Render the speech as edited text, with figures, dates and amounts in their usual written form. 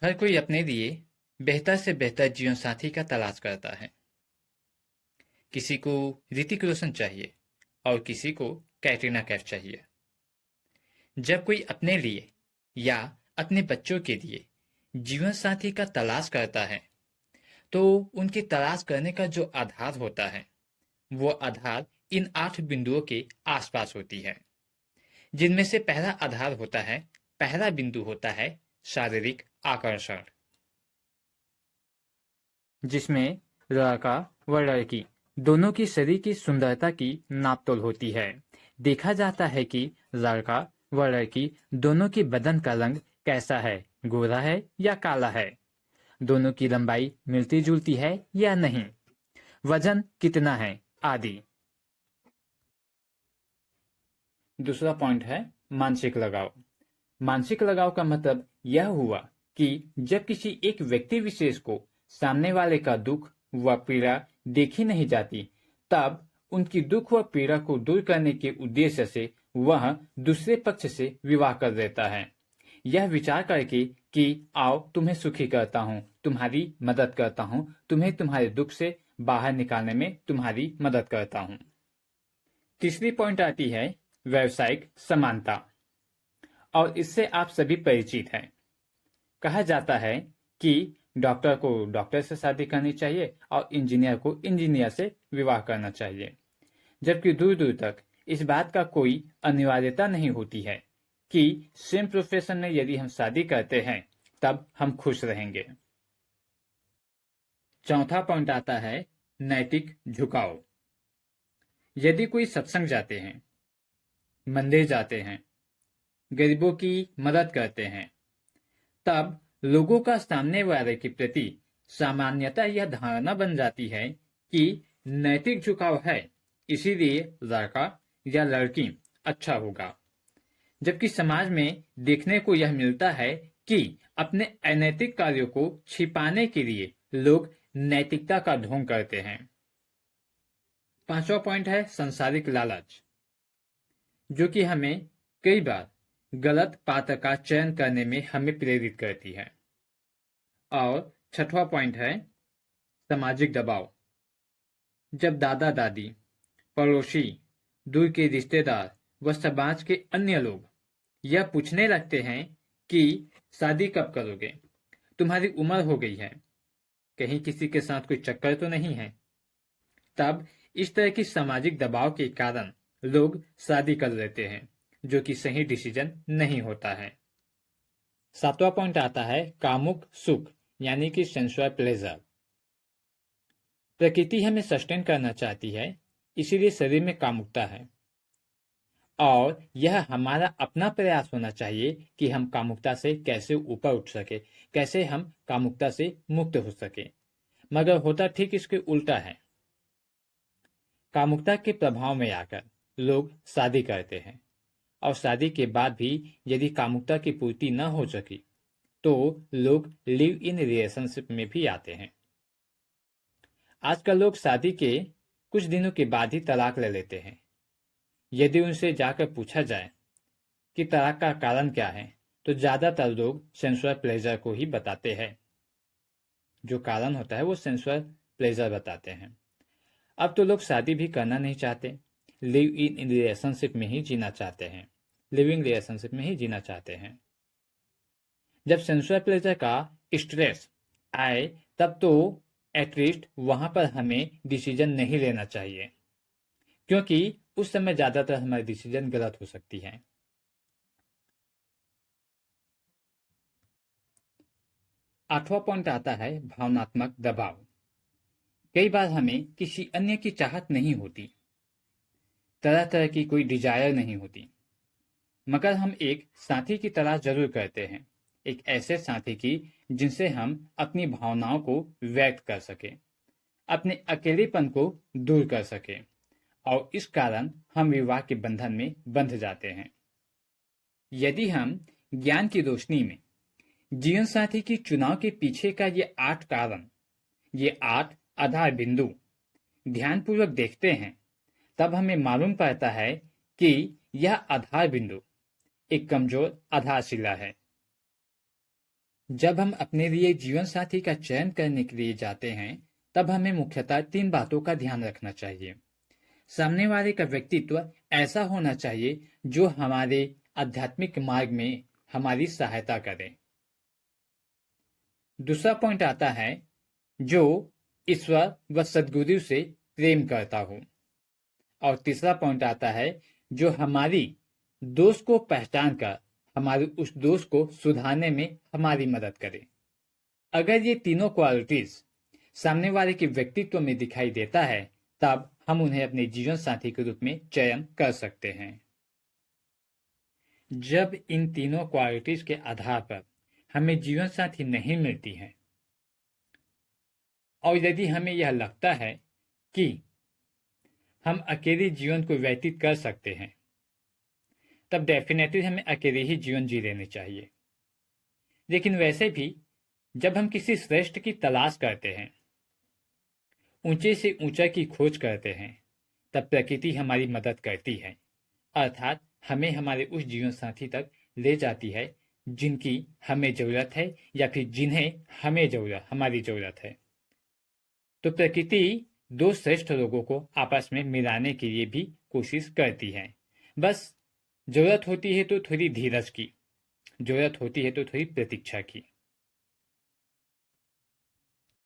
हर कोई अपने लिए बेहतर से बेहतर जीवन साथी का तलाश करता है। किसी को ऋतिक रोशन चाहिए और किसी को कैटरीना कैफ चाहिए। जब कोई अपने लिए या अपने बच्चों के लिए जीवन साथी का तलाश करता है, तो उनकी तलाश करने का जो आधार होता है, वो आधार इन 8 बिंदुओं के आसपास होती है। जिनमें से पहला बिंदु होता है शारीरिक आकर्षण, जिसमें लड़का व लड़की दोनों की शरीर की सुंदरता की नापतोल होती है। देखा जाता है कि लड़का व लड़की दोनों की बदन का रंग कैसा है, गोरा है या काला है, दोनों की लंबाई मिलती जुलती है या नहीं, वजन कितना है आदि। दूसरा पॉइंट है मानसिक लगाव। मानसिक लगाव का मतलब यह हुआ कि जब किसी एक व्यक्ति विशेष को सामने वाले का दुख व पीड़ा देखी नहीं जाती, तब उनकी दुख व पीड़ा को दूर करने के उद्देश्य से वह दूसरे पक्ष से विवाह कर देता है, यह विचार करके कि आओ तुम्हें सुखी करता हूँ, तुम्हारी मदद करता हूँ, तुम्हें तुम्हारे दुख से बाहर निकालने में तुम्हारी मदद करता हूँ। तीसरी पॉइंट आती है व्यावसायिक समानता, और इससे आप सभी परिचित हैं। कहा जाता है कि डॉक्टर को डॉक्टर से शादी करनी चाहिए और इंजीनियर को इंजीनियर से विवाह करना चाहिए, जबकि दूर दूर तक इस बात का कोई अनिवार्यता नहीं होती है कि सेम प्रोफेशन में यदि हम शादी करते हैं तब हम खुश रहेंगे। चौथा पॉइंट आता है नैतिक झुकाव। यदि कोई सत्संग जाते हैं, मंदिर जाते हैं, गरीबों की मदद करते हैं, तब लोगों का सामने वाले के प्रति सामान्यतः यह धारणा बन जाती है कि नैतिक झुकाव है, इसीलिए लड़का या लड़की अच्छा होगा, जबकि समाज में देखने को यह मिलता है कि अपने अनैतिक कार्यों को छिपाने के लिए लोग नैतिकता का ढोंग करते हैं। पांचवा पॉइंट है सांसारिक लालच, जो कि हमें कई बार गलत पात्र का चयन करने में हमें प्रेरित करती है। और छठवां पॉइंट है सामाजिक दबाव। जब दादा दादी, पड़ोसी, दूर के रिश्तेदार व समाज के अन्य लोग यह पूछने लगते हैं कि शादी कब करोगे, तुम्हारी उम्र हो गई है, कहीं किसी के साथ कोई चक्कर तो नहीं है, तब इस तरह की सामाजिक दबाव के कारण लोग शादी कर लेते हैं, जो कि सही डिसीजन नहीं होता है। सातवां पॉइंट आता है कामुक सुख, यानी कि सेंसुअल प्लेजर। प्रकृति हमें सस्टेन करना चाहती है, इसीलिए शरीर में कामुकता है, और यह हमारा अपना प्रयास होना चाहिए कि हम कामुकता से कैसे ऊपर उठ सके, कैसे हम कामुकता से मुक्त हो सके। मगर होता ठीक इसके उल्टा है। कामुकता के प्रभाव में आकर लोग शादी करते हैं, और शादी के बाद भी यदि कामुकता की पूर्ति न हो सकी तो लोग लिव इन रिलेशनशिप में भी आते हैं। आजकल लोग शादी के कुछ दिनों के बाद ही तलाक ले लेते हैं। यदि उनसे जाकर पूछा जाए कि तलाक का कारण क्या है, तो ज्यादातर लोग सेंसुअल प्लेजर को ही बताते हैं। जो कारण होता है वो सेंसुअल प्लेजर बताते हैं। अब तो लोग शादी भी करना नहीं चाहते, लिव इन रिलेशनशिप में ही जीना चाहते हैं, लिविंग रिलेशनशिप में ही जीना चाहते हैं। जब सेंसुअल प्लेजर का स्ट्रेस आए तब तो एटलीस्ट वहां पर हमें डिसीजन नहीं लेना चाहिए, क्योंकि उस समय ज्यादातर हमारी डिसीजन गलत हो सकती है। आठवां पॉइंट आता है भावनात्मक दबाव। कई बार हमें किसी अन्य की चाहत नहीं होती, तरह तरह की कोई डिजायर नहीं होती, मगर हम एक साथी की तलाश जरूर करते हैं, एक ऐसे साथी की जिनसे हम अपनी भावनाओं को व्यक्त कर सके, अपने अकेलेपन को दूर कर सके, और इस कारण हम विवाह के बंधन में बंध जाते हैं। यदि हम ज्ञान की रोशनी में जीवन साथी की चुनाव के पीछे का ये 8 कारण, ये 8 आधार बिंदु ध्यानपूर्वक देखते हैं, तब हमें मालूम पड़ता है कि यह आधार बिंदु एक कमजोर आधारशिला है। जब हम अपने लिए जीवन साथी का चयन करने के लिए जाते हैं, तब हमें मुख्यतः 3 बातों का ध्यान रखना चाहिए। सामने वाले का व्यक्तित्व ऐसा होना चाहिए जो हमारे आध्यात्मिक मार्ग में हमारी सहायता करे। दूसरा पॉइंट आता है जो ईश्वर व सद्गुरु से प्रेम करता हो। और तीसरा पॉइंट आता है जो हमारी दोष को पहचान कर हमारे उस दोष को सुधारने में हमारी मदद करे। अगर ये तीनों क्वालिटीज सामने वाले के व्यक्तित्व में दिखाई देता है, तब हम उन्हें अपने जीवन साथी के रूप में चयन कर सकते हैं। जब इन तीनों क्वालिटीज के आधार पर हमें जीवन साथी नहीं मिलती है और यदि हमें यह लगता है कि हम अकेले जीवन को व्यतीत कर सकते हैं, तब डेफिनेटली हमें अकेले ही जीवन जी लेने चाहिए। लेकिन वैसे भी जब हम किसी श्रेष्ठ की तलाश करते हैं, ऊंचे से ऊंचा की खोज करते हैं, तब प्रकृति हमारी मदद करती है, अर्थात हमें हमारे उस जीवन साथी तक ले जाती है जिनकी हमें जरूरत है या फिर जिन्हें हमारी जरूरत है। तो प्रकृति दो श्रेष्ठ लोगों को आपस में मिलाने के लिए भी कोशिश करती है। बस जरूरत होती है तो थोड़ी धीरज की, जरूरत होती है तो थोड़ी प्रतीक्षा की।